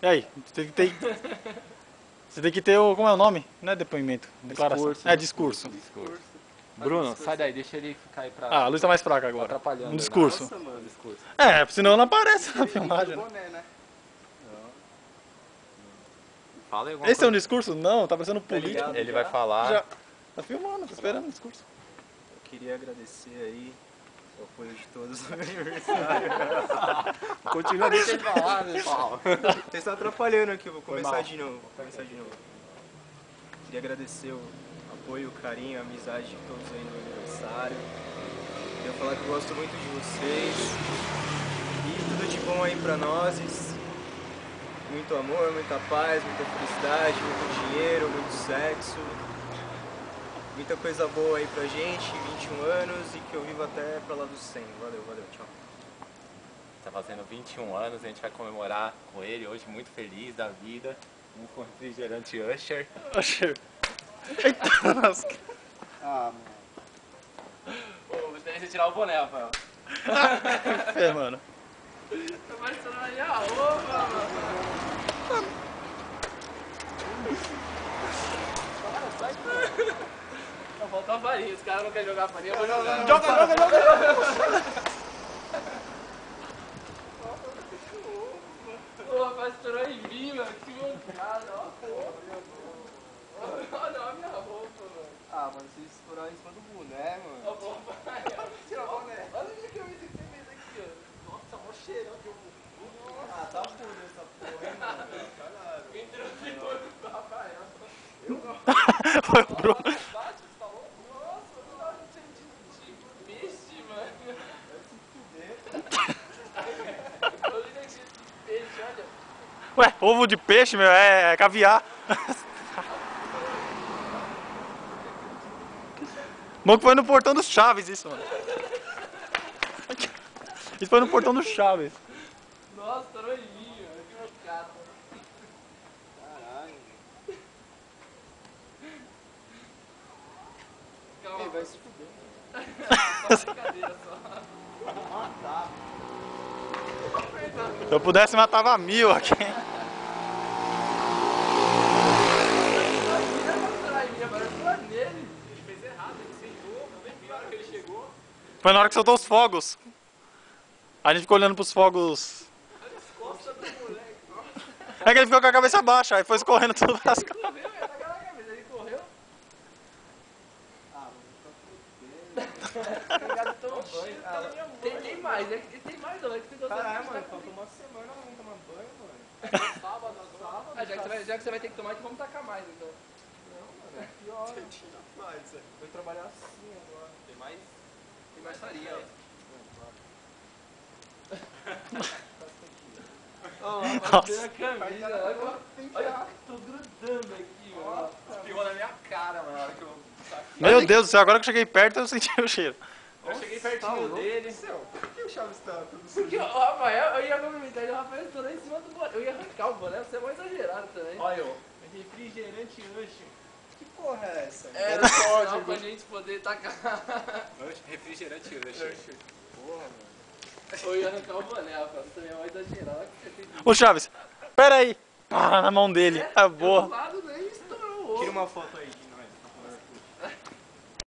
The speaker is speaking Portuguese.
E aí? Você tem que ter o... Como é o nome? Não é depoimento. Declaração. Discurso. É discurso. Bruno, sai daí, deixa ele ficar aí pra... Ah, a luz tá mais fraca tá agora. atrapalhando. Um discurso. Nossa, mano. Discurso. É, senão não aparece na filmagem. Né? Boné, né? Fala aí alguma Esse é um coisa. discurso? Não, tá parecendo político. ligado? Ele vai falar. Já. Tá filmando, tá esperando o discurso. Eu queria agradecer aí o apoio de todos no meu aniversário. Continua, deixa ele falar, né, Paulo? Vocês estão atrapalhando aqui, eu vou Foi começar mal. de novo. Queria agradecer o apoio, o carinho, a amizade de todos aí no meu aniversário. Queria falar que eu gosto muito de vocês. E tudo de bom aí pra nós. Muito amor, muita paz, muita felicidade, muito dinheiro, muito sexo. Muita coisa boa aí pra gente, 21 anos e que eu vivo até pra lá dos 100. Valeu, tchau. Tá fazendo 21 anos, a gente vai comemorar com ele hoje, muito feliz da vida. Um com refrigerante Usher. Oxê. Eita, nossa. Ah, mano. Ô, vou ter que tirar o boné, Rafael. É, mano. Tá parecendo a minha roupa, mano. Não, falta uma farinha. Os caras não querem jogar farinha, eu vou jogar. Joga! O rapaz estourou em mim, mano. Que mancada, ó. Olha a minha roupa, mano. Ah, mano, vocês estouraram em cima do boné, mano. Ó, pô, pai, tira o boné. Olha o que eu vi que você fez aqui, ó. Nossa, mó cheirão que eu... Ah, tá puro essa porra, hein, mano. Caralho. Entrou de olho com o Rafael. Foi o Bruno. Bate, você tá louco? Nossa, eu tava sentindo tipo peixe, mano. Eu vi sentindo peixe, olha. Ué, ovo de peixe, meu, é caviar. Bom que foi no portão dos Chaves isso, mano. Isso foi no portão dos Chaves. Nossa, estourou em mim, mano. Que mancada. Caralho. Calma, Ei, vai se fuder. só brincadeira só. Ah, tá. Se eu pudesse, matava 1000 aqui. Foi na hora que soltou os fogos. A gente ficou olhando pros fogos. É que ele ficou com a cabeça baixa, aí foi escorrendo tudo pras costas. Tem mais, tem mais não, é que você gostou. Caralho, mano, faltou uma semana pra não tomar banho, mano. Sábado. Ah, já que você vai ter que tomar, então vamos tacar mais, então. Não, mano, é pior. Vou trabalhar assim agora. Tem mais farinha, ó. Ó, rapaz, a camisa, olha, tô grudando aqui, ó. Espirrou na minha cara, mano, na hora que eu... Meu Deus do céu, agora que eu cheguei perto eu senti o cheiro. Eu cheguei pertinho dele. Por que o Chaves tá tudo Porque o Rafael, eu ia cumprimentar ele, o Rafael estourou em cima do boné. Eu ia arrancar o boné, você é mais exagerado também. Olha, ó, refrigerante Usher. Que porra é essa? Era só pra gente poder tacar. Refrigerante Usher. Porra, mano. Eu ia arrancar o boné, Rafael, você também é mais exagerado. Ô Chaves, pera aí. Pá, na mão dele. Ah, Do boa. lado nem estourou o Tira ovo. uma foto aí.